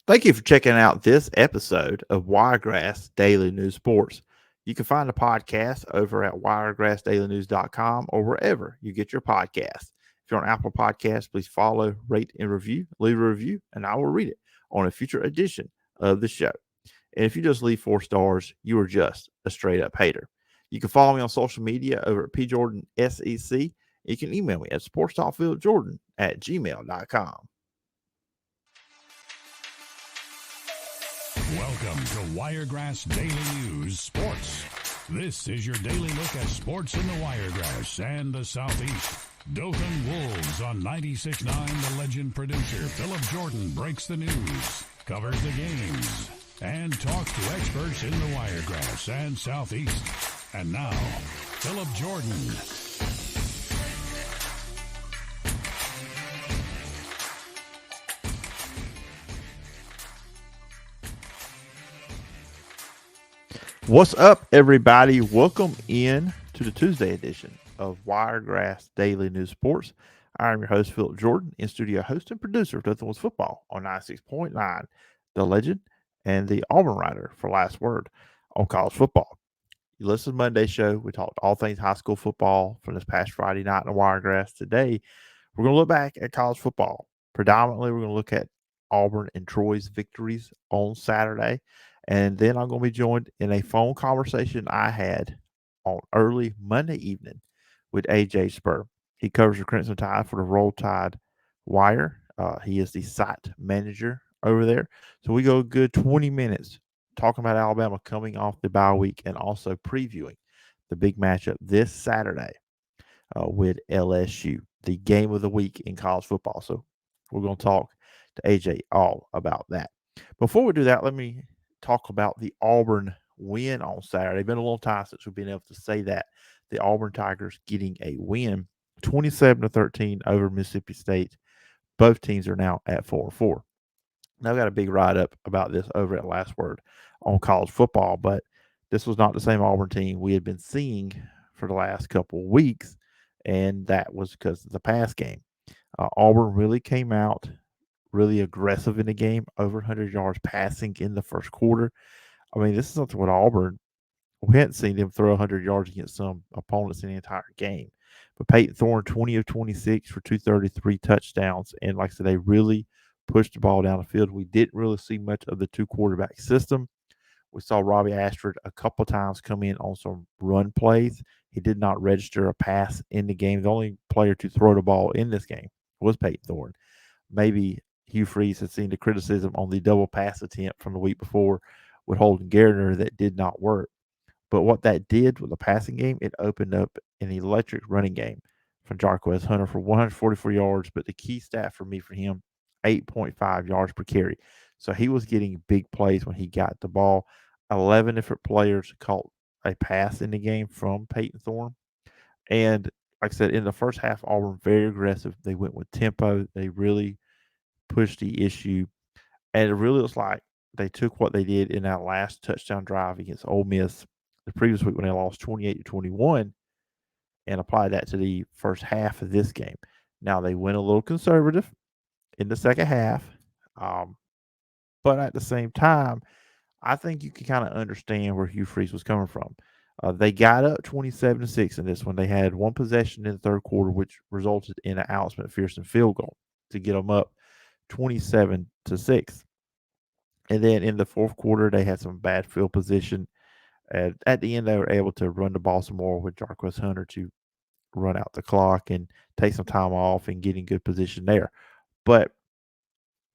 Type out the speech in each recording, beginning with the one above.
Thank you for checking out this episode of Wiregrass Daily News Sports. You can find the podcast over at wiregrassdailynews.com or wherever you get your podcasts. If you're on Apple Podcasts, please follow, rate, and review. Leave a review, and I will read it on a future edition of the show. And if you just leave 4 stars, you are just a straight up hater. You can follow me on social media over at PJordanSEC. You can email me at sportstalkphillipjordan at gmail.com. Welcome to Wiregrass Daily News Sports. This is your daily look at sports in the Wiregrass and the Southeast. Dothan Wolves on 96.9, the legend producer Phillip Jordan breaks the news, covers the games, and talks to experts in the Wiregrass and Southeast. And now, Phillip Jordan. What's up, everybody? Welcome in to the Tuesday edition of Wiregrass Daily News Sports. I'm your host, Phillip Jordan, in-studio host and producer of Dothan Wolves Football on 96.9, the legend and the Auburn writer for Last Word on college football. You listen to Monday's show. We talked all things high school football from this past Friday night in the Wiregrass. Today, we're going to look back at college football. Predominantly, we're going to look at Auburn and Troy's victories on Saturday. And then I'm going to be joined in a phone conversation I had on early Monday evening with AJ Spurr. He covers the Crimson Tide for the Roll Tide Wire. He is the site manager over there. So we go a good 20 minutes talking about Alabama coming off the bye week and also previewing the big matchup this Saturday with LSU, the game of the week in college football. So we're going to talk to AJ all about that. Before we do that, let me talk about the Auburn win on Saturday. It's been a long time since we've been able to say that. The Auburn Tigers getting a win, 27-13 over Mississippi State. Both teams are now at 4-4. Now, I've got a big write-up about this over at Last Word on college football, but this was not the same Auburn team we had been seeing for the last couple of weeks, and that was because of the pass game. Auburn really came out really aggressive in the game, over 100 yards passing in the first quarter. I mean, this is something with Auburn. We hadn't seen them throw 100 yards against some opponents in the entire game. But Peyton Thorne, 20 of 26 for 233 touchdowns. And like I said, they really pushed the ball down the field. We didn't really see much of the two quarterback system. We saw Robbie Ashford a couple times come in on some run plays. He did not register a pass in the game. The only player to throw the ball in this game was Peyton Thorne. Maybe Hugh Freeze had seen the criticism on the double pass attempt from the week before with Holden Gardner that did not work. But what that did with the passing game, it opened up an electric running game from Jarquez Hunter for 144 yards. But the key stat for me for him, 8.5 yards per carry. So he was getting big plays when he got the ball. 11 different players caught a pass in the game from Peyton Thorne. And like I said, in the first half, Auburn very aggressive. They went with tempo. They really pushed the issue. And it really looks like they took what they did in that last touchdown drive against Ole Miss the previous week when they lost 28-21 and applied that to the first half of this game. Now, they went a little conservative in the second half, but at the same time, I think you can kind of understand where Hugh Freeze was coming from. They got up 27-6 in this one. They had one possession in the third quarter, which resulted in an Alex McPherson field goal to get them up 27-6. And then in the fourth quarter, they had some bad field position. And at the end, they were able to run the ball some more with Jarquez Hunter to run out the clock and take some time off and get in good position there. But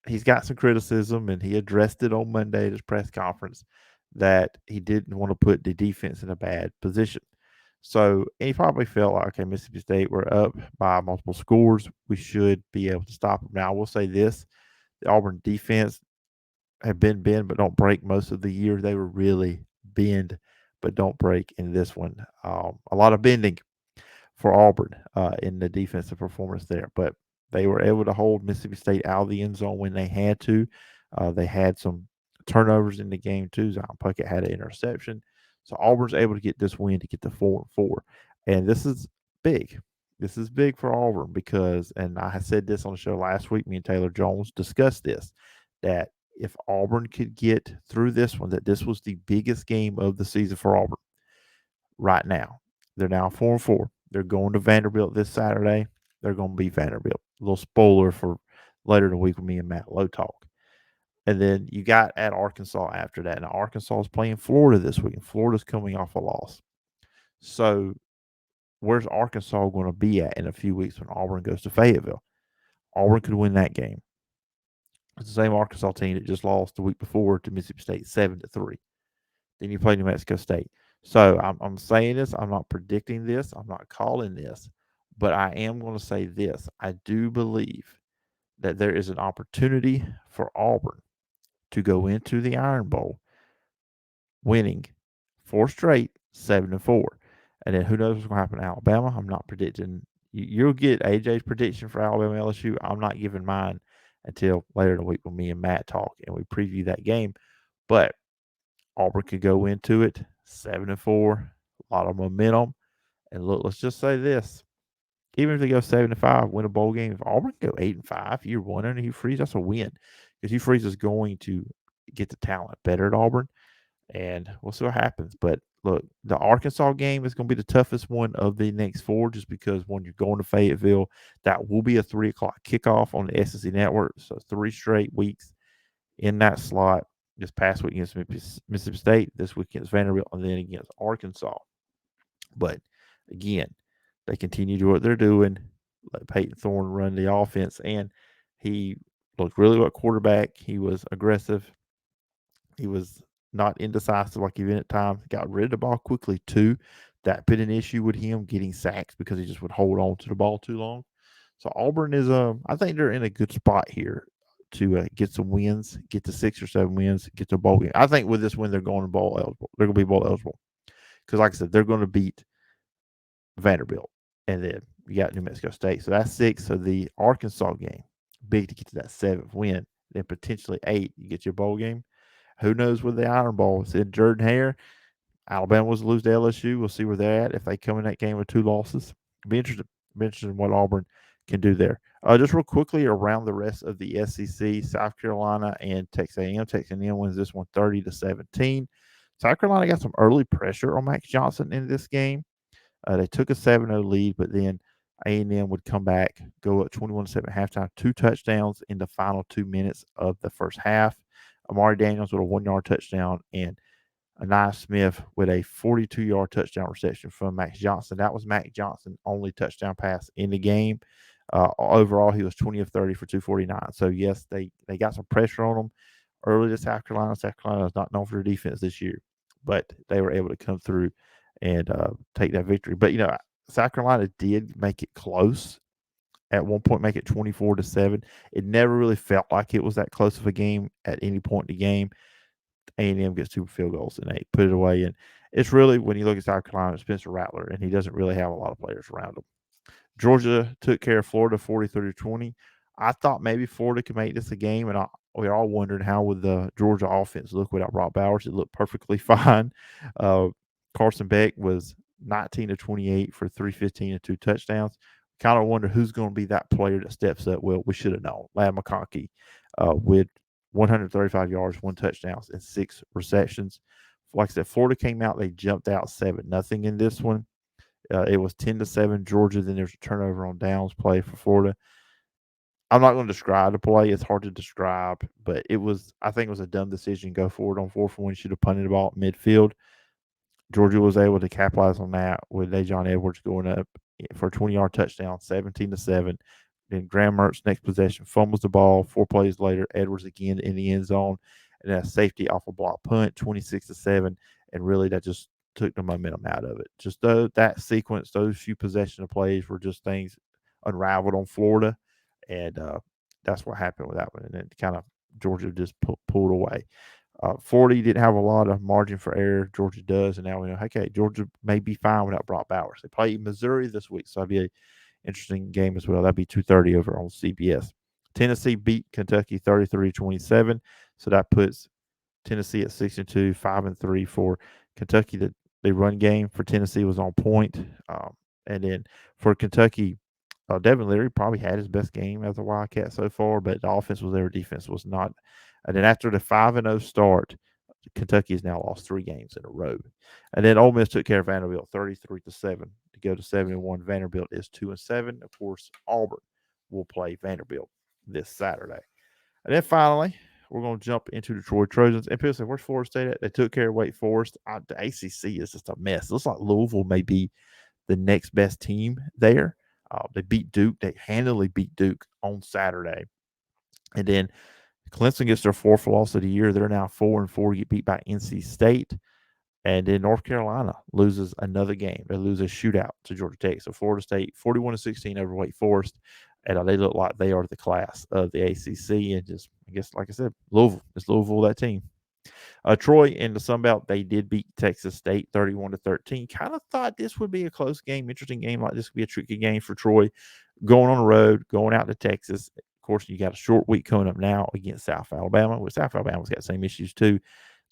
he's got some criticism, and he addressed it on Monday at his press conference that he didn't want to put the defense in a bad position. So he probably felt like, okay, Mississippi State, we're up by multiple scores. We should be able to stop them. Now, I will say this. The Auburn defense have been bend but don't break most of the year. They were really bend but don't break in this one. A lot of bending for Auburn in the defensive performance there. But they were able to hold Mississippi State out of the end zone when they had to. They had some turnovers in the game too. Zion Puckett had an interception. So Auburn's able to get this win to get to 4-4. And this is big. This is big for Auburn because, and I had said this on the show last week, me and Taylor Jones discussed this, that if Auburn could get through this one, that this was the biggest game of the season for Auburn right now. They're now 4-4. They're going to Vanderbilt this Saturday. They're going to beat Vanderbilt. A little spoiler for later in the week with me and Matt Low Talk. And then you got at Arkansas after that. Now, Arkansas is playing Florida this week, and Florida's coming off a loss. So, where's Arkansas going to be at in a few weeks when Auburn goes to Fayetteville? Auburn could win that game. It's the same Arkansas team that just lost the week before to Mississippi State 7-3. Then you play New Mexico State. So I'm saying this. I'm not predicting this. I'm not calling this. But I am going to say this. I do believe that there is an opportunity for Auburn to go into the Iron Bowl winning 4 straight, 7-4. And then who knows what's going to happen to Alabama. I'm not predicting. You'll get AJ's prediction for Alabama LSU. I'm not giving mine until later in the week when me and Matt talk and we preview that game. But Auburn could go into it 7-4, a lot of momentum. And look, let's just say this: even if they go 7-5, win a bowl game, if Auburn go 8-5, year one under Hugh Freeze, that's a win because Hugh Freeze is going to get the talent better at Auburn, and we'll see what happens. But look, the Arkansas game is going to be the toughest one of the next four, just because when you're going to Fayetteville, that will be a 3:00 kickoff on the SEC Network. So 3 straight weeks in that slot. This past week against Mississippi State, this week against Vanderbilt, and then against Arkansas. But again, they continue to do what they're doing. Let Peyton Thorne run the offense, and he looked really good at quarterback. He was aggressive. He was not indecisive like he been at times. Got rid of the ball quickly too. That been an issue with him getting sacks because he just would hold on to the ball too long. So Auburn is I think they're in a good spot here to get some wins, get to 6 or 7 wins, get to a bowl game. I think with this win, they're going to bowl eligible. They're going to be bowl eligible because, like I said, they're going to beat Vanderbilt, and then you got New Mexico State. So that's 6. So the Arkansas game, big to get to that 7th win, then potentially 8. You get your bowl game. Who knows with the Iron Bowl? It's in Jordan Hare. Alabama was to lose to LSU. We'll see where they're at if they come in that game with 2 losses. Be interested in what Auburn can do there. Just real quickly around the rest of the SEC, South Carolina and Texas A&M. Texas A&M wins this one 30-17. South Carolina got some early pressure on Max Johnson in this game. They took a 7-0 lead, but then A&M would come back, go up 21-7 halftime, 2 touchdowns in the final 2 minutes of the first half. Amari Daniels with a 1-yard touchdown, and Anai Smith with a 42-yard touchdown reception from Max Johnson. That was Max Johnson's only touchdown pass in the game. Overall, he was 20 of 30 for 249. So, yes, they got some pressure on him early to South Carolina. South Carolina is not known for their defense this year, but they were able to come through and take that victory. But, South Carolina did make it close. At one point, make it 24-7. It never really felt like it was that close of a game at any point in the game. A&M gets 2 field goals and they put it away. And it's really, when you look at South Carolina, Spencer Rattler, and he doesn't really have a lot of players around him. Georgia took care of Florida 43-20. I thought maybe Florida could make this a game, and we are all wondering how would the Georgia offense look without Brock Bowers. It looked perfectly fine. Carson Beck was 19-28 for 315 and 2 touchdowns. Kind of wonder who's going to be that player that steps up. Well, we should have known. Ladd McConkey with 135 yards, 1 touchdown, and 6 receptions. Like I said, Florida came out. They jumped out 7-0 in this one. It was 10-7 Georgia. Then there's a turnover on downs play for Florida. I'm not going to describe the play. It's hard to describe, but I think it was a dumb decision. Go forward on 4th and 1. Should have punted the ball at midfield. Georgia was able to capitalize on that with Dejon Edwards going up for a 20-yard touchdown, 17-7. Then Graham Mertz next possession fumbles the ball. 4 plays later, Edwards again in the end zone, and a safety off a block punt, 26-7. And really, that just took the momentum out of it. Just that sequence, those few possession of plays were just things unraveled on Florida, and that's what happened with that one. And then kind of Georgia just pulled away. 40 didn't have a lot of margin for error. Georgia does, and now we know, okay, Georgia may be fine without Brock Bowers. They play Missouri this week, so that'd be an interesting game as well. That'd be 2:30 over on CBS. Tennessee beat Kentucky 33-27, so that puts Tennessee at 6-2, 5-3 for Kentucky. The run game for Tennessee was on point, and then for Kentucky, Devin Leary probably had his best game as a Wildcat so far, but the offense was there, defense was not And then after the 5-0 start, Kentucky has now lost 3 games in a row. And then Ole Miss took care of Vanderbilt 33-7 to go to 7-1. Vanderbilt is 2-7. Of course, Auburn will play Vanderbilt this Saturday. And then finally, we're going to jump into the Troy Trojans. And people say, where's Florida State at? They took care of Wake Forest. The ACC is just a mess. It looks like Louisville may be the next best team there. They beat Duke. They handily beat Duke on Saturday. And then Clemson gets their 4th loss of the year. They're now 4-4, get beat by NC State. And then North Carolina loses another game. They lose a shootout to Georgia Tech. So Florida State 41-16 over Wake Forest. And they look like they are the class of the ACC. And just, I guess, like I said, Louisville. It's Louisville, that team. Troy in the Sun Belt, they did beat Texas State 31-13. Kind of thought this would be a close game, interesting game. Like this would be a tricky game for Troy. Going on the road, going out to Texas. Of course, you got a short week coming up now against South Alabama. Well, South Alabama's got the same issues too.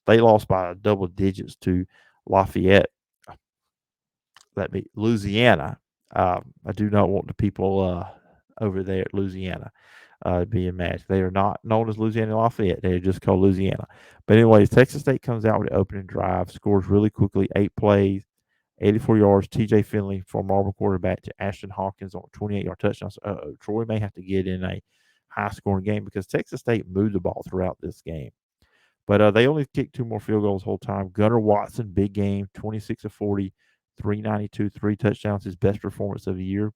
They lost by double digits to Lafayette. That be Louisiana. I do not want the people over there at Louisiana being mad. They are not known as Louisiana Lafayette. They're just called Louisiana. But anyways, Texas State comes out with the opening drive, scores really quickly, 8 plays, 84 yards. TJ Finley, former Auburn quarterback, to Ashton Hawkins on a 28-yard touchdown. So, Troy may have to get in a high-scoring game because Texas State moved the ball throughout this game. But they only kicked 2 more field goals the whole time. Gunnar Watson, big game, 26-40, 392, 3 touchdowns, his best performance of the year.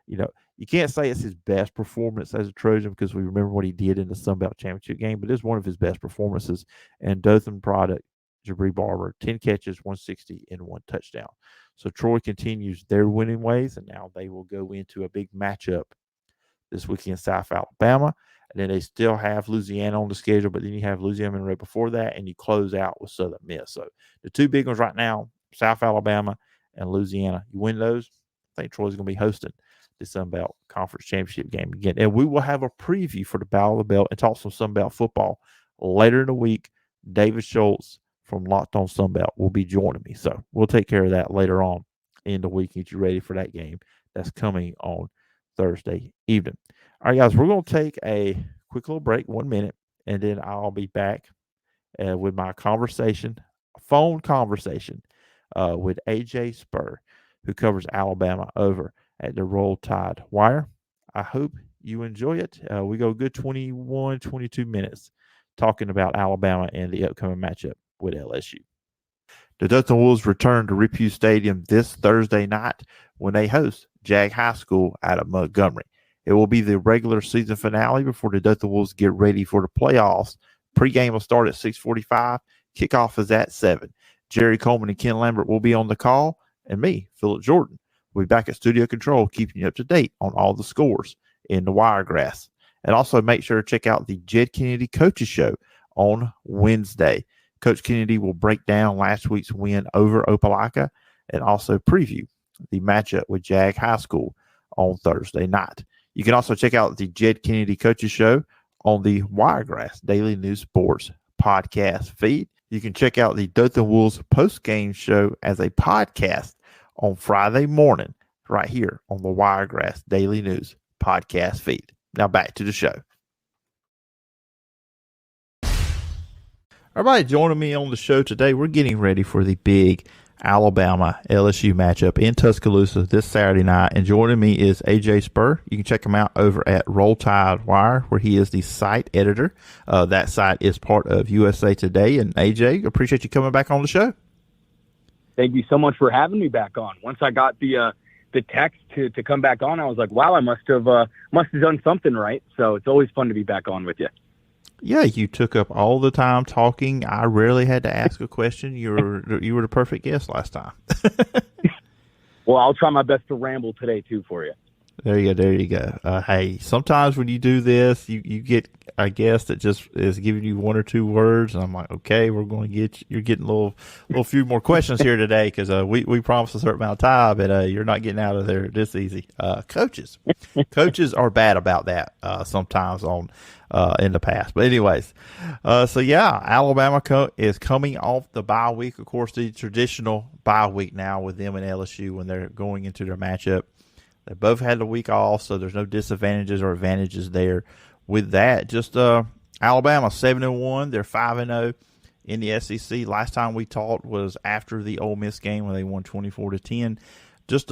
You know, you can't say it's his best performance as a Trojan because we remember what he did in the Sun Belt Championship game, but it's one of his best performances. And Dothan product, Jabri Barber, 10 catches, 160, and 1 touchdown. So Troy continues their winning ways, and now they will go into a big matchup this weekend in South Alabama. And then they still have Louisiana on the schedule, but then you have Louisiana Monroe before that, and you close out with Southern Miss. So the 2 big ones right now, South Alabama and Louisiana. You win those, I think Troy's going to be hosting the Sun Belt Conference Championship game again. And we will have a preview for the Battle of the Belt and talk some Sun Belt football later in the week. David Schultz from Locked On Sun Belt will be joining me. So we'll take care of that later on in the week. Get you ready for that game that's coming on Thursday evening. All right, guys, we're going to take a quick little break, 1 minute, and then I'll be back with my phone conversation with AJ Spurr, who covers Alabama over at the Roll Tide Wire. I hope you enjoy it. We go a good 21, 22 minutes talking about Alabama and the upcoming matchup with LSU. The Dothan Wolves return to Riphew Stadium this Thursday night when they host Jag High School out of Montgomery. It will be the regular season finale before the Dothan Wolves get ready for the playoffs. Pre-game will start at 6:45. Kickoff is at 7. Jerry Coleman and Ken Lambert will be on the call, and me, Phillip Jordan, will be back at Studio Control, keeping you up to date on all the scores in the Wiregrass. And also make sure to check out the Jed Kennedy Coaches Show on Wednesday. Coach Kennedy will break down last week's win over Opelika and also preview the matchup with Jag High School on Thursday night. You can also check out the Jed Kennedy Coaches Show on the Wiregrass Daily News Sports podcast feed. You can check out the Dothan Wolves post-game show as a podcast on Friday morning right here on the Wiregrass Daily News podcast feed. Now back to the show. Everybody joining me on the show today, we're getting ready for the big Alabama LSU matchup in Tuscaloosa this Saturday night. And joining me is AJ Spurr. You can check him out over at Roll Tide Wire, where he is the site editor. That site is part of USA Today. And AJ, appreciate you coming back on the show. Thank you so much for having me back on. Once I got the text to come back on, I was like, wow, I must have done something right. So it's always fun to be back on with you. Yeah, you took up all the time talking. I rarely had to ask a question. You were the perfect guest last time. Well, I'll try my best to ramble today too for you. There you go. Hey, sometimes when you do this, you get a guest that just is giving you 1 or 2 words, and I'm like, okay, we're going to you're getting a little few more questions here today because we promised a certain amount of time, and you're not getting out of there this easy. Coaches are bad about that sometimes in the past. But anyways, so yeah, Alabama is coming off the bye week. Of course, the traditional bye week now with them and LSU when they're going into their matchup. They both had a week off, so there's no disadvantages or advantages there with that. Just Alabama 7-1. They're 5-0 in the SEC. Last time we talked was after the Ole Miss game when they won 24-10. Just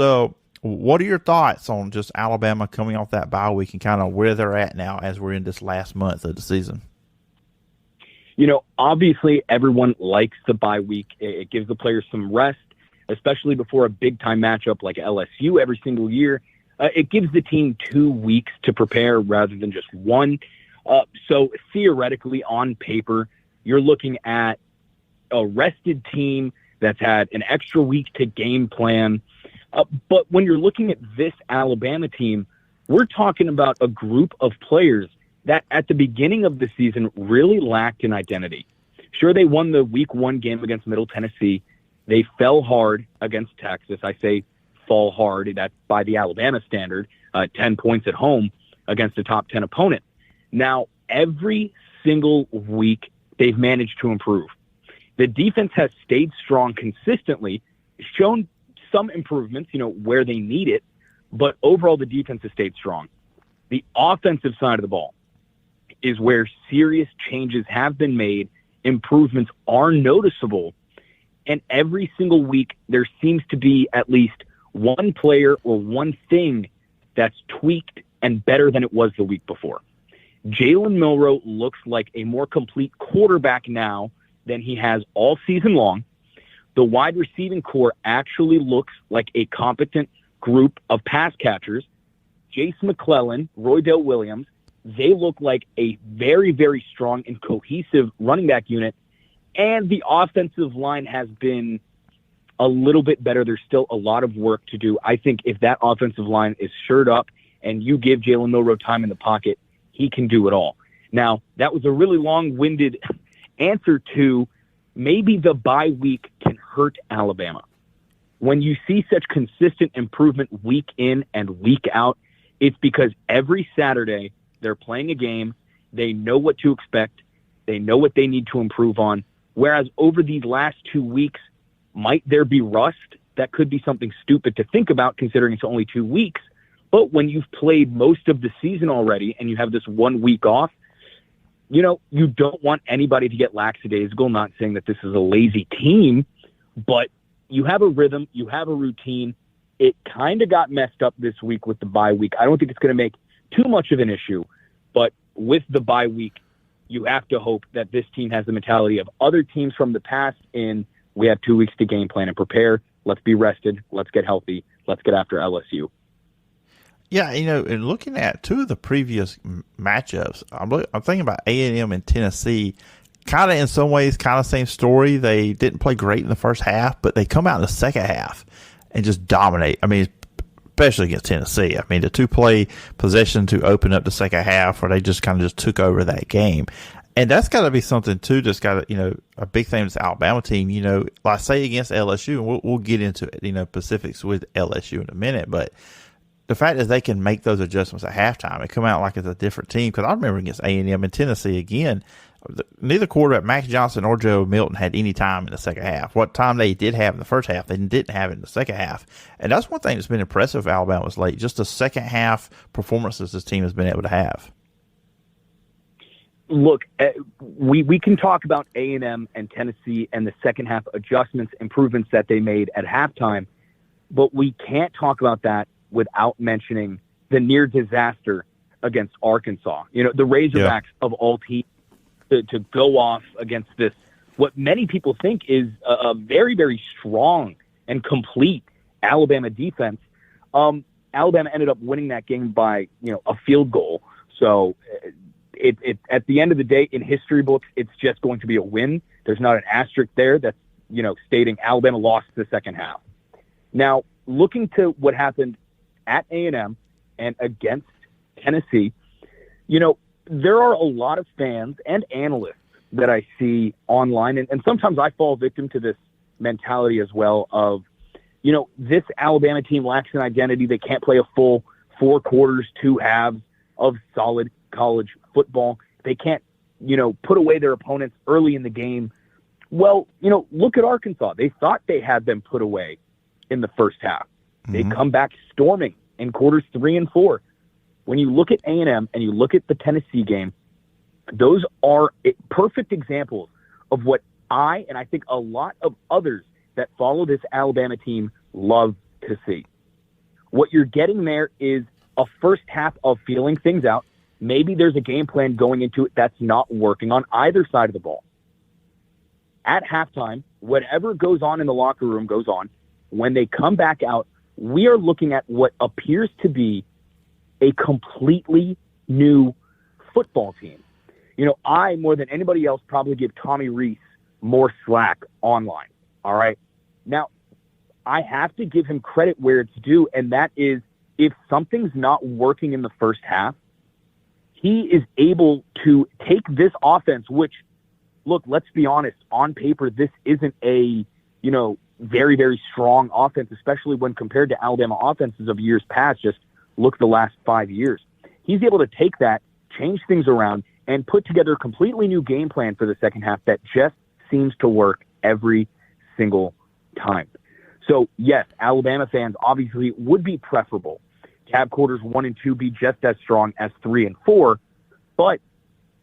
what are your thoughts on just Alabama coming off that bye week and kind of where they're at now as we're in this last month of the season? Obviously everyone likes the bye week. It gives the players some rest, especially before a big-time matchup like LSU every single year. It gives the team 2 weeks to prepare rather than just one. So theoretically, on paper, you're looking at a rested team that's had an extra week to game plan. But when you're looking at this Alabama team, we're talking about a group of players that at the beginning of the season really lacked an identity. Sure, they won the week 1 game against Middle Tennessee. They fell hard against Texas. I say fall hard. That's by the Alabama standard, 10 points at home against a top 10 opponent. Now, every single week, they've managed to improve. The defense has stayed strong consistently, shown some improvements, where they need it, but overall the defense has stayed strong. The offensive side of the ball is where serious changes have been made, improvements are noticeable, and every single week there seems to be at least one player or one thing that's tweaked and better than it was the week before. Jalen Milroe looks like a more complete quarterback now than he has all season long. The wide receiving core actually looks like a competent group of pass catchers. Jace McClellan, Roydell Williams, they look like a very, very strong and cohesive running back unit. And the offensive line has been a little bit better. There's still a lot of work to do. I think if that offensive line is shored up and you give Jalen Milroe time in the pocket, he can do it all. Now, that was a really long-winded answer to maybe the bye week can hurt Alabama. When you see such consistent improvement week in and week out, it's because every Saturday they're playing a game. They know what to expect. They know what they need to improve on. Whereas over these last 2 weeks, might there be rust? That could be something stupid to think about considering it's only 2 weeks. But when you've played most of the season already and you have this 1 week off, you don't want anybody to get lackadaisical. Not saying that this is a lazy team, but you have a rhythm, you have a routine. It kind of got messed up this week with the bye week. I don't think it's going to make too much of an issue, but with the bye week, you have to hope that this team has the mentality of other teams from the past in we have 2 weeks to game plan and prepare. Let's be rested. Let's get healthy. Let's get after LSU. Yeah, and looking at 2 of the previous matchups, I'm thinking about A&M and Tennessee. Kind of in some ways, kind of same story. They didn't play great in the first half, but they come out in the second half and just dominate. I mean, especially against Tennessee. I mean, the 2-play possession to open up the second half where they just kind of just took over that game. And that's got to be something, too, that's got to, a big thing with the Alabama team, like say against LSU, and we'll get into it, specifics with LSU in a minute, but the fact is they can make those adjustments at halftime and come out like it's a different team. Because I remember against A&M and Tennessee again, neither quarterback, Max Johnson or Joe Milton, had any time in the second half. What time they did have in the first half, they didn't have it in the second half. And that's one thing that's been impressive with Alabama's late, just the second half performances this team has been able to have. Look, we can talk about A&M and Tennessee and the second half adjustments, improvements that they made at halftime, but we can't talk about that without mentioning the near disaster against Arkansas. The Razorbacks of all teams to go off against this, what many people think is a very, very strong and complete Alabama defense. Alabama ended up winning that game by, a field goal. So it at the end of the day, in history books, it's just going to be a win. There's not an asterisk there that's, stating Alabama lost the second half. Now, looking to what happened at A&M and against Tennessee, there are a lot of fans and analysts that I see online, and sometimes I fall victim to this mentality as well of, this Alabama team lacks an identity. They can't play a full 4 quarters, 2 halves of solid college football. They can't, put away their opponents early in the game. Well, look at Arkansas. They thought they had them put away in the first half. They come back storming in quarters 3 and 4. When you look at A&M and you look at the Tennessee game, Those are perfect examples of what and I think a lot of others that follow this Alabama team love to see. What you're getting there is a first half of feeling things out. Maybe there's a game plan going into it that's not working on either side of the ball. At halftime, whatever goes on in the locker room goes on. When they come back out, we are looking at what appears to be a completely new football team. I, more than anybody else, probably give Tommy Rees more slack online. All right. Now, I have to give him credit where it's due, and that is if something's not working in the first half, he is able to take this offense, which, look, let's be honest, on paper, this isn't a, very, very strong offense, especially when compared to Alabama offenses of years past. Just look the last 5 years. He's able to take that, change things around, and put together a completely new game plan for the second half that just seems to work every single time. So, yes, Alabama fans obviously would be preferable to have quarters 1 and 2 be just as strong as 3 and 4. But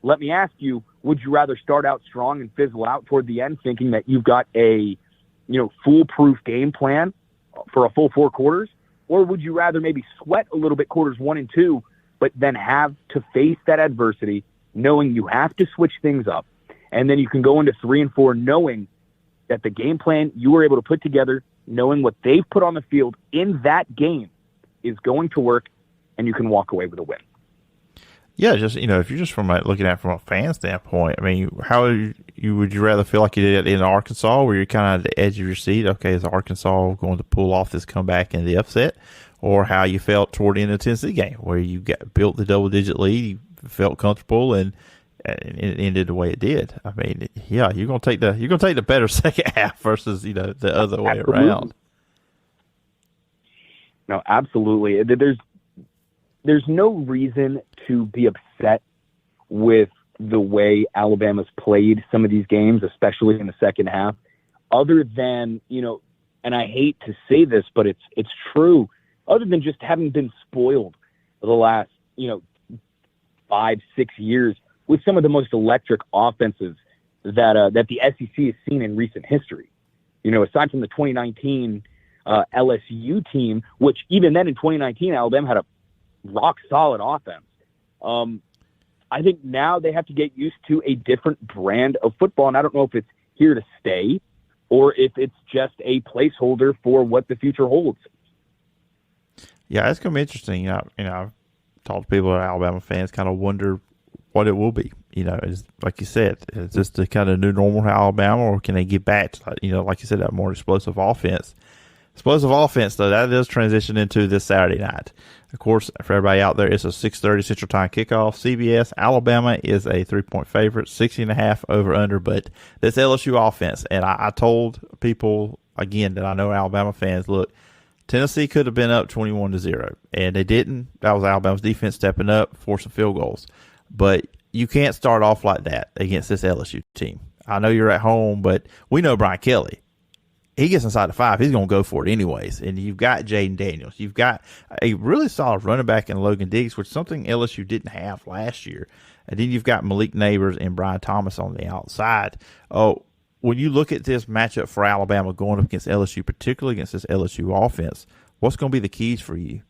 let me ask you, would you rather start out strong and fizzle out toward the end thinking that you've got a, foolproof game plan for a full 4 quarters? Or would you rather maybe sweat a little bit quarters 1 and 2, but then have to face that adversity, knowing you have to switch things up, and then you can go into 3 and 4 knowing that the game plan you were able to put together, knowing what they've put on the field in that game is going to work, and you can walk away with a win. Yeah, just if you're just looking at it from a fan standpoint, I mean, how would you rather feel like you did in Arkansas, where you're kind of at the edge of your seat? Okay, is Arkansas going to pull off this comeback and the upset, or how you felt toward the end of the Tennessee game, where you built the double-digit lead, you felt comfortable, and it ended the way it did? I mean, yeah, you're gonna take the better second half versus the other way around. No, absolutely. There's no reason to be upset with the way Alabama's played some of these games, especially in the second half, other than, and I hate to say this, but it's true, other than just having been spoiled for the last, 5-6 years with some of the most electric offenses that the SEC has seen in recent history. Aside from the 2019 LSU team, which even then in 2019, Alabama had a rock-solid offense. I think now they have to get used to a different brand of football, and I don't know if it's here to stay or if it's just a placeholder for what the future holds. Yeah, it's going to be interesting. I've talked to people that are Alabama fans, kind of wonder what it will be. Is, like you said, is this the kind of new normal Alabama, or can they get back to, like you said, that more explosive offense? Explosive offense, though, that does transition into this Saturday night. Of course, for everybody out there, it's a 6:30 Central Time kickoff. CBS, Alabama is a 3-point favorite, 60.5 over/under. But this LSU offense, and I told people again that I know Alabama fans, look, Tennessee could have been up 21-0, and they didn't. That was Alabama's defense stepping up, forcing field goals. But you can't start off like that against this LSU team. I know you're at home, but we know Brian Kelly. He gets inside the 5, he's going to go for it anyways. And you've got Jaden Daniels. You've got a really solid running back in Logan Diggs, which is something LSU didn't have last year. And then you've got Malik Neighbors and Brian Thomas on the outside. When you look at this matchup for Alabama going up against LSU, particularly against this LSU offense, what's going to be the keys for you?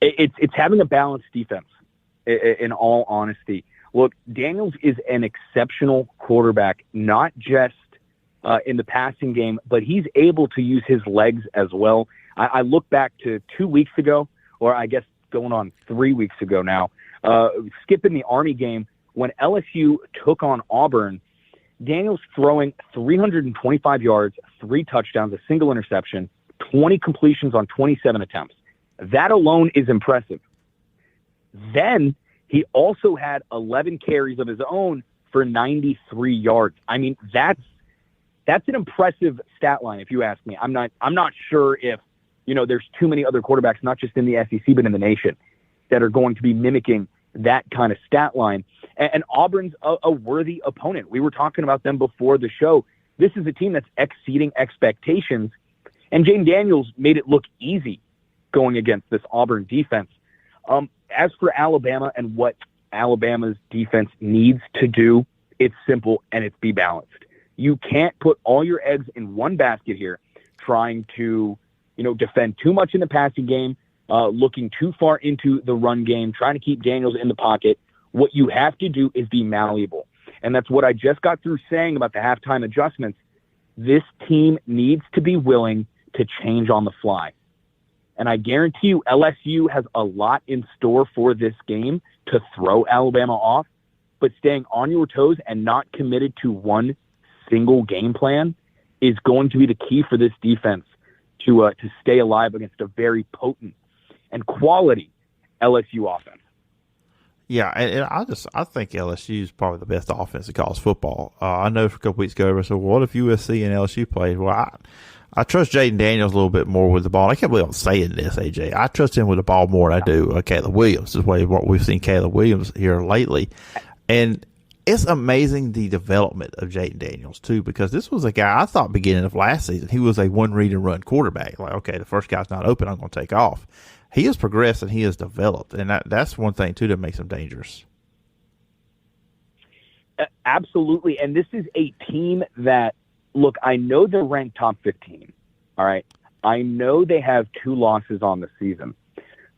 It's having a balanced defense, in all honesty. Look, Daniels is an exceptional quarterback, not just in the passing game, but he's able to use his legs as well. I look back to 2 weeks ago, or I guess going on 3 weeks ago now, skipping the Army game, when LSU took on Auburn, Daniels throwing 325 yards, 3 touchdowns, a single interception, 20 completions on 27 attempts. That alone is impressive. Then he also had 11 carries of his own for 93 yards. I mean, that's an impressive stat line, if you ask me. I'm not sure if, there's too many other quarterbacks, not just in the SEC, but in the nation, that are going to be mimicking that kind of stat line. And Auburn's a worthy opponent. We were talking about them before the show. This is a team that's exceeding expectations, and Jaden Daniels made it look easy going against this Auburn defense. as for Alabama and what Alabama's defense needs to do, it's simple and it's be balanced. You can't put all your eggs in one basket here, trying to, defend too much in the passing game, looking too far into the run game, trying to keep Daniels in the pocket. What you have to do is be malleable. And that's what I just got through saying about the halftime adjustments. This team needs to be willing to change on the fly. And I guarantee you LSU has a lot in store for this game to throw Alabama off, but staying on your toes and not committed to one single game plan is going to be the key for this defense to stay alive against a very potent and quality LSU offense. Yeah, and I think LSU is probably the best offense in college football. I know for a couple weeks ago, I said, well, what if USC and LSU played? Well, I trust Jaden Daniels a little bit more with the ball. I can't believe I'm saying this, AJ. I trust him with the ball more than I do Caleb Williams. This is what we've seen Caleb Williams here lately. And it's amazing the development of Jaden Daniels, too, because this was a guy I thought beginning of last season, he was a one-read-and-run quarterback. Like, okay, the first guy's not open, I'm going to take off. He has progressed and he has developed, and that's one thing, too, that makes him dangerous. Absolutely, and this is a team that, look, I know they're ranked top 15, all right? I know they have 2 losses on the season,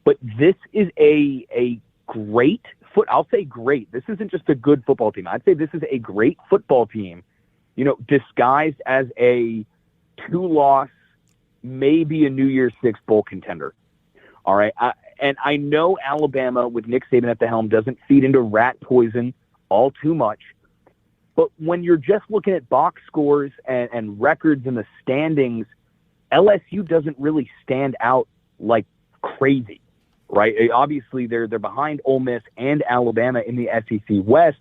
but this is a great I'll say great. This isn't just a good football team. I'd say this is a great football team, disguised as a 2-loss, maybe a New Year's Six bowl contender. All right. And I know Alabama with Nick Saban at the helm doesn't feed into rat poison all too much. But when you're just looking at box scores and records in the standings, LSU doesn't really stand out like crazy. Right? Obviously, they're behind Ole Miss and Alabama in the SEC West.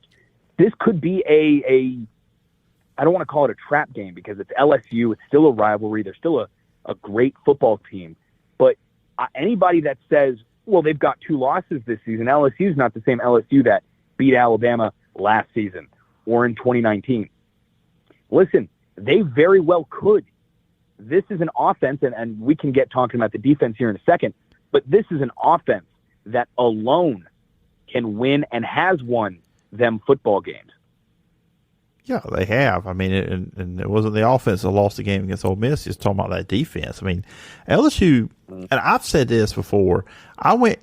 This could be I don't want to call it a trap game because it's LSU. It's still a rivalry. They're still a great football team. But anybody that says, well, they've got 2 losses this season, LSU is not the same LSU that beat Alabama last season or in 2019. Listen, they very well could. This is an offense, and we can get talking about the defense here in a second, but this is an offense that alone can win and has won them football games. Yeah, they have. I mean, and it wasn't the offense that lost the game against Ole Miss. Just talking about that defense. I mean, LSU, and I've said this before, I went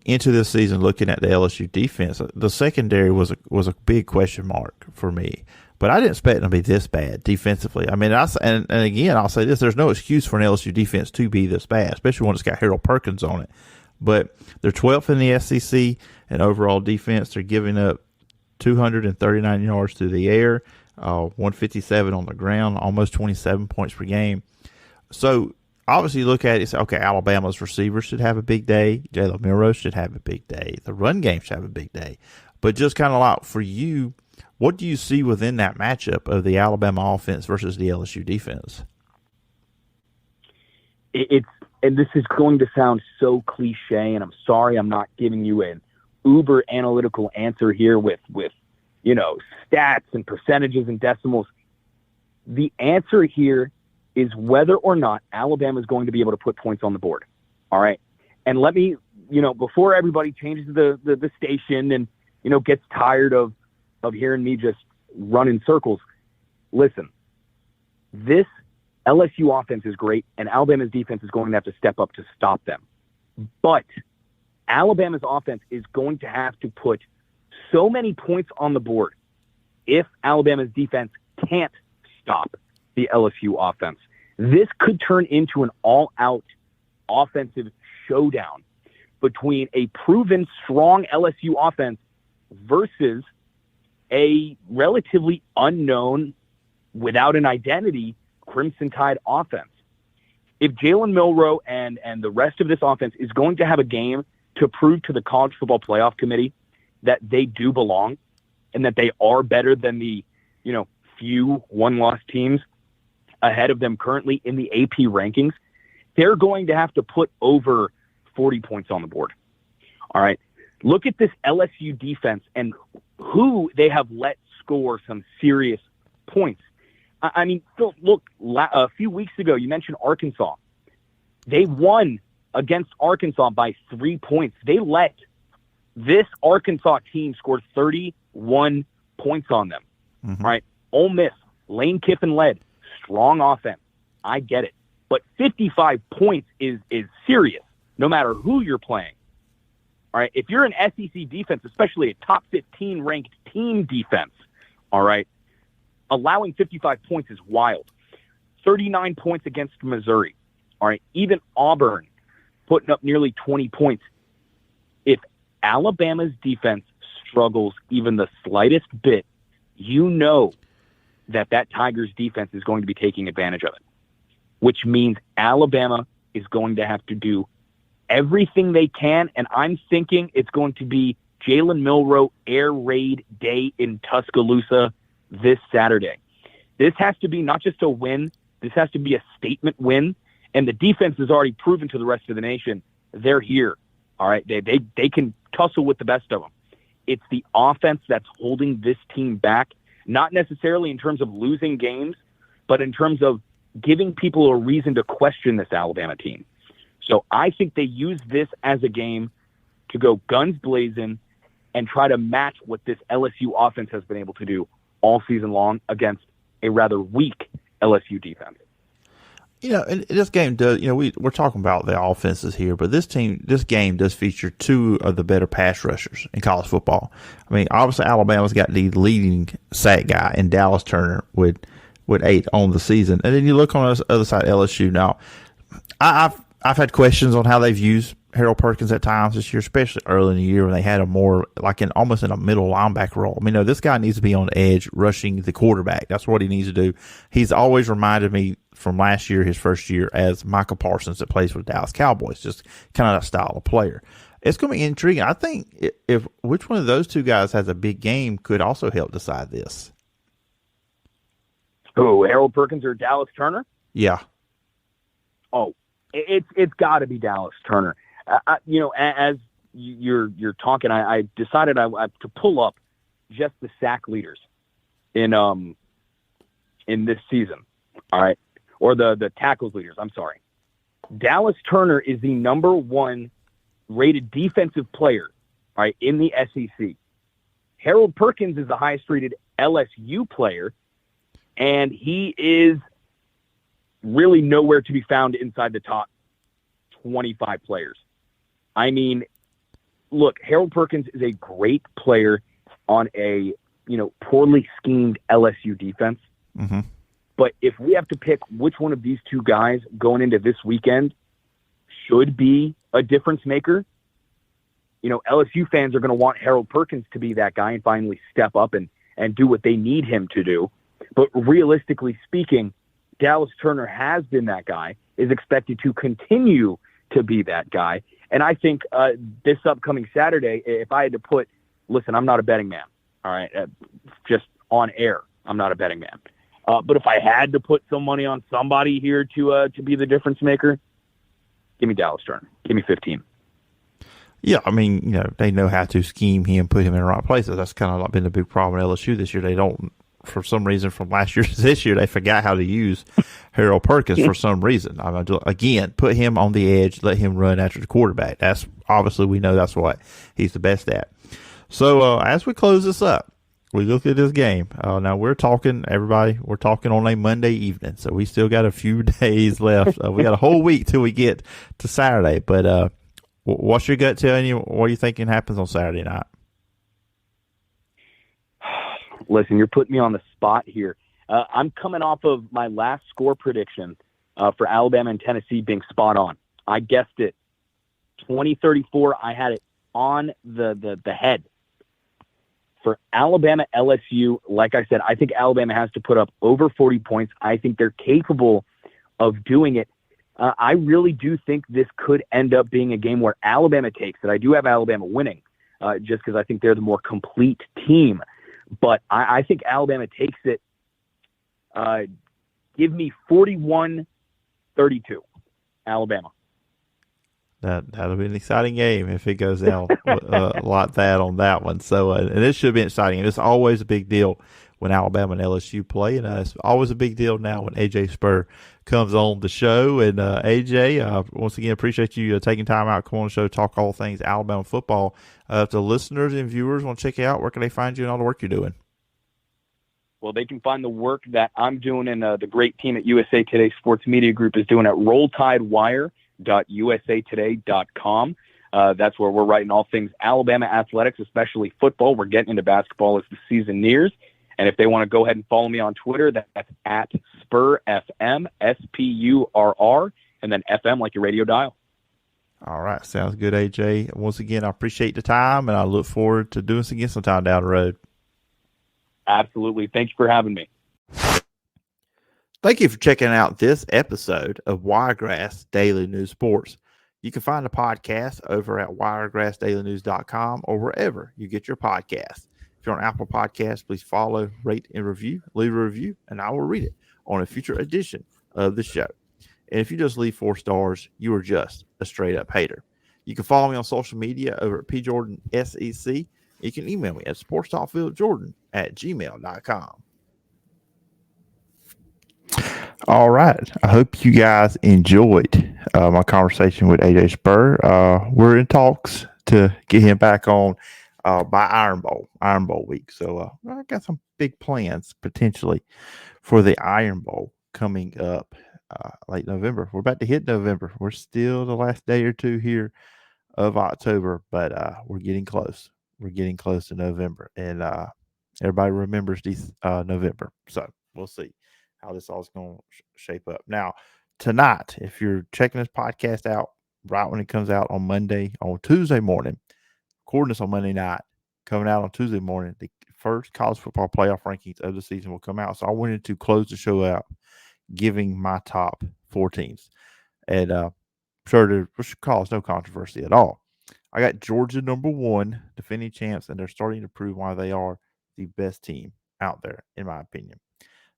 into this season looking at the LSU defense. The secondary was a big question mark for me. But I didn't expect them to be this bad defensively. I mean, and again, I'll say this: there's no excuse for an LSU defense to be this bad, especially when it's got Harold Perkins on it. But they're 12th in the SEC in overall defense. They're giving up 239 yards through the air, 157 on the ground, almost 27 points per game. So obviously, you look at it and say, okay, Alabama's receivers should have a big day. Jalen Milroe should have a big day. The run game should have a big day. But just kind of like for you, what do you see within that matchup of the Alabama offense versus the LSU defense? And this is going to sound so cliche, and I'm sorry I'm not giving you an uber analytical answer here with stats and percentages and decimals. The answer here is whether or not Alabama is going to be able to put points on the board. All right. And let me, before everybody changes the station and, gets tired of hearing me just run in circles. Listen, this LSU offense is great, and Alabama's defense is going to have to step up to stop them. But Alabama's offense is going to have to put so many points on the board if Alabama's defense can't stop the LSU offense. This could turn into an all-out offensive showdown between a proven strong LSU offense versus a relatively unknown, without an identity, Crimson Tide offense. If Jalen Milroe and the rest of this offense is going to have a game to prove to the College Football Playoff Committee that they do belong and that they are better than the, few one-loss teams ahead of them currently in the AP rankings, they're going to have to put over 40 points on the board. All right. Look at this LSU defense and who they have let score some serious points. I mean, Phil, look, a few weeks ago, you mentioned Arkansas. They won against Arkansas by 3 points. They let This Arkansas team scored 31 points on them. Mm-hmm. Right? Ole Miss, Lane Kiffin led, strong offense. I get it. But 55 points is serious, no matter who you're playing. All right? If you're an SEC defense, especially a top 15 ranked team defense, all right, allowing 55 points is wild. 39 points against Missouri. All right? Even Auburn putting up nearly 20 points. If Alabama's defense struggles even the slightest bit, you know that Tigers defense is going to be taking advantage of it, which means Alabama is going to have to do everything they can, and I'm thinking it's going to be Jalen Milroe air raid day in Tuscaloosa this Saturday. This has to be not just a win, this has to be a statement win, and the defense has already proven to the rest of the nation they're here. All right, they can tussle with the best of them. It's the offense that's holding this team back, not necessarily in terms of losing games, but in terms of giving people a reason to question this Alabama team. So I think they use this as a game to go guns blazing and try to match what this LSU offense has been able to do all season long against a rather weak LSU defense. You know, and this game does, we're talking about the offenses here, but this game does feature two of the better pass rushers in college football. I mean, obviously Alabama's got the leading sack guy in Dallas Turner with 8 on the season. And then you look on the other side, LSU. Now, I've had questions on how they've used Harold Perkins at times this year, especially early in the year when they had him more like almost in a middle linebacker role. I mean, this guy needs to be on the edge rushing the quarterback. That's what he needs to do. He's always reminded me from last year, his first year, as Michael Parsons that plays for the Dallas Cowboys, just kind of that style of player. It's going to be intriguing. I think if which one of those two guys has a big game could also help decide this. Oh, Harold Perkins or Dallas Turner? Yeah. Oh, it's got to be Dallas Turner. As you're talking, I decided to pull up just the sack leaders in this season. All right, or the tackles leaders. I'm sorry. Dallas Turner is the number 1 rated defensive player, all right, in the SEC. Harold Perkins is the highest rated LSU player, and he is really nowhere to be found inside the top 25 players. I mean, look, Harold Perkins is a great player on a, poorly schemed LSU defense. Mm-hmm. But if we have to pick which one of these two guys going into this weekend should be a difference maker, LSU fans are going to want Harold Perkins to be that guy and finally step up and do what they need him to do. But realistically speaking, Dallas Turner has been that guy, is expected to continue to be that guy. And I think this upcoming Saturday, if I had to put, listen, I'm not a betting man, all right, just on air, I'm not a betting man. But if I had to put some money on somebody here to be the difference maker, give me Dallas Turner. Give me 15. Yeah, I mean, they know how to scheme him, put him in the right places. That's kind of been the big problem at LSU this year. They don't, for some reason, from last year to this year, they forgot how to use Harold Perkins for some reason. I mean, again, put him on the edge, let him run after the quarterback. That's obviously we know that's what he's the best at. So as we close this up, we look at this game. Now we're talking on a Monday evening, so we still got a few days left. We got a whole week till we get to Saturday. But what's your gut telling you? What are you thinking happens on Saturday night? Listen, you're putting me on the spot here. I'm coming off of my last score prediction for Alabama and Tennessee being spot on. I guessed it 20-34. I had it on the head. For Alabama LSU, like I said, I think Alabama has to put up over 40 points. I think they're capable of doing it. I really do think this could end up being a game where Alabama takes it. I do have Alabama winning just because I think they're the more complete team. But I think Alabama takes it. Give me 41-32, Alabama. That'll be an exciting game if it goes out like that on that one. So, and it should be exciting. And it's always a big deal when Alabama and LSU play. And it's always a big deal now when AJ Spurr comes on the show. And AJ, once again, appreciate you taking time out, come on the show, talk all things Alabama football. If the listeners and viewers want to check you out, where can they find you and all the work you're doing? Well, they can find the work that I'm doing and the great team at USA Today Sports Media Group is doing at rolltidewire.usatoday.com. That's where we're writing all things Alabama athletics, especially football. We're getting into basketball as the season nears. And if they want to go ahead and follow me on Twitter, that's at Spurr FM, SPURR, and then FM like your radio dial. All right. Sounds good, AJ. Once again, I appreciate the time, and I look forward to doing this again sometime down the road. Absolutely. Thank you for having me. Thank you for checking out this episode of Wiregrass Daily News Sports. You can find the podcast over at wiregrassdailynews.com or wherever you get your podcasts. If you're on Apple Podcasts, please follow, rate, and review. Leave a review, and I will read it on a future edition of the show. And if you just leave 4 stars, you are just a straight-up hater. You can follow me on social media over at PJordanSEC. You can email me at sportstalkphillipjordan@gmail.com. All right. I hope you guys enjoyed my conversation with AJ Spurr. We're in talks to get him back on by Iron Bowl week. So I got some big plans potentially for the Iron Bowl coming up late November. We're about to hit November. We're still the last day or two here of October, but we're getting close. We're getting close to November, and everybody remembers November. So we'll see how this all is going to shape up. Now, tonight, if you're checking this podcast out right when it comes out on Tuesday morning, recording this on Monday night, coming out on Tuesday morning, the first college football playoff rankings of the season will come out. So I wanted to close the show out giving my top 4 teams. And sure, there should cause no controversy at all. I got Georgia number 1, defending champs, and they're starting to prove why they are the best team out there, in my opinion.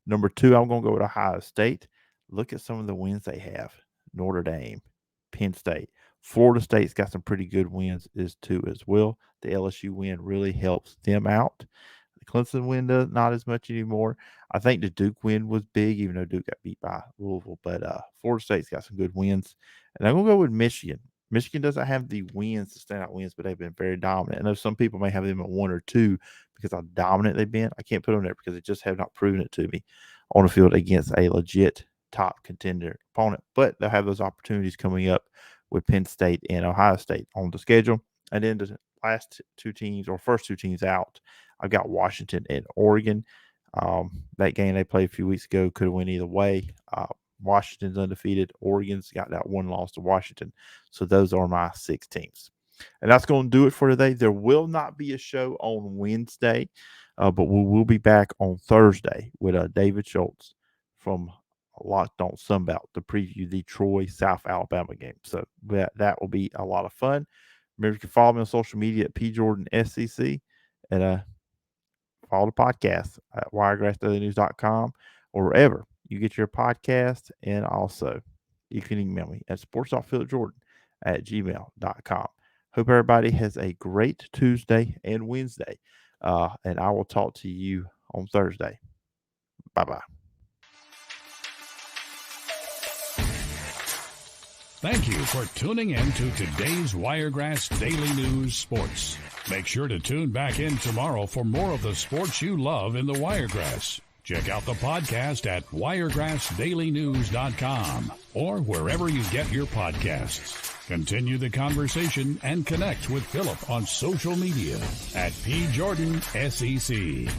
Number 2, I'm going to go with Ohio State. Look at some of the wins they have. Notre Dame, Penn State. Florida State's got some pretty good wins too as well. The LSU win really helps them out. The Clemson win not as much anymore. I think the Duke win was big, even though Duke got beat by Louisville. But Florida State's got some good wins. And I'm going to go with Michigan. Michigan doesn't have the wins, the standout wins, but they've been very dominant. I know some people may have them at 1 or 2 because how dominant they've been. I can't put them there because they just have not proven it to me on the field against a legit top contender opponent. But they'll have those opportunities coming up with Penn State and Ohio State on the schedule. And then the last 2 teams, or first 2 teams out, I've got Washington and Oregon. That game they played a few weeks ago could have went either way. Washington's undefeated. Oregon's got that 1 loss to Washington. So those are my 6 teams. And that's going to do it for today. There will not be a show on Wednesday, but we will be back on Thursday with David Schultz from Locked On Sunbelt to preview the Troy-South Alabama game. So that will be a lot of fun. Remember, you can follow me on social media at PJordanSEC and follow the podcast at wiregrassdailynews.com or wherever you get your podcast. And also, you can email me at sports.phillipjordan@gmail.com. Hope everybody has a great Tuesday and Wednesday. And I will talk to you on Thursday. Bye-bye. Thank you for tuning in to today's Wiregrass Daily News Sports. Make sure to tune back in tomorrow for more of the sports you love in the Wiregrass. Check out the podcast at wiregrassdailynews.com or wherever you get your podcasts. Continue the conversation and connect with Phillip on social media at PJordanSEC.